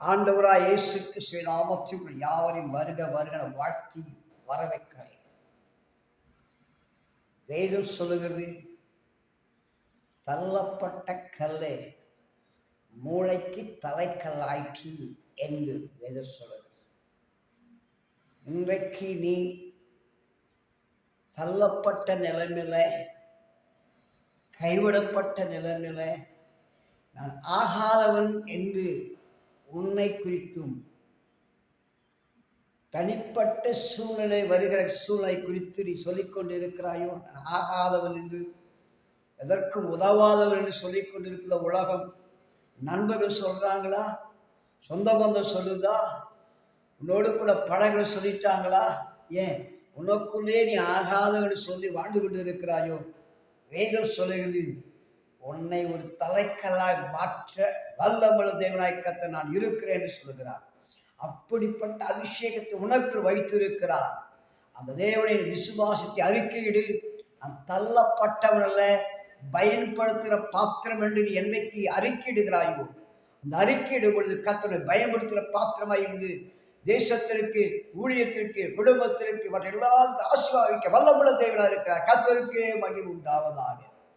ஆண்டவராய் இயேசு கிறிஸ்து நாமத்தில் யாவரையும் வருக வருக வாழ்த்தி வரவேற்கிறேன். வேதம் சொல்லுகிறது, தள்ளப்பட்ட கல்லே மூளைக்கு தலைக்கல்லாயிற்று என்று வேதம் சொல்லுகிறது. இன்றைக்கு நீ தள்ளப்பட்ட நிலைமையில, கைவிடப்பட்ட நிலைமையில, நான் ஆகாதவன் என்று உன்னை குறித்தும் தனிப்பட்ட சூழ்நிலை வருகிற சூழ்நிலை குறித்து நீ சொல்லிக் கொண்டிருக்கிறாயோ, நான் ஆகாதவன் என்று, எதற்கும் உதவாதவன் என்று சொல்லிக் கொண்டிருக்கிற உலகம், நண்பர்கள் சொல்றாங்களா, சொந்த பந்தம் சொல்லுதா, உன்னோடு கூட பழங்கள் சொல்லிட்டாங்களா, ஏன் உனக்குள்ளே நீ ஆகாதவன் சொல்லி வாழ்ந்து கொண்டு இருக்கிறாயோ, வேதம் சொல்லுகிறது, உன்னை ஒரு தலைக்கல்லாய் மாற்ற வல்லமுள்ள தேவனாய் கர்த்தர் நான் இருக்கிறேன் என்று சொல்கிறார். அப்படிப்பட்ட அபிஷேகத்தை உனக்குள் வைத்திருக்கிறார். அந்த தேவனை விசுவாசத்தை அறிக்கையிடு. நான் தள்ளப்பட்டவனல்ல, பயன்படுத்துகிற பாத்திரம் என்று நீ என்னைக்கு அறிக்கையிடுகிறாயோ, அந்த அறிக்கையிடும் பொழுது கர்த்தரை பயன்படுத்துகிற பாத்திரமாய் இருந்து தேசத்திற்கு, ஊழியத்திற்கு, குடும்பத்திற்கு, மற்ற எல்லாருக்கும் ஆசீர்வதிக்க வல்லமுள்ள தேவனாய் இருக்கிறார். கர்த்தருக்கு மகிமை உண்டாவதாக.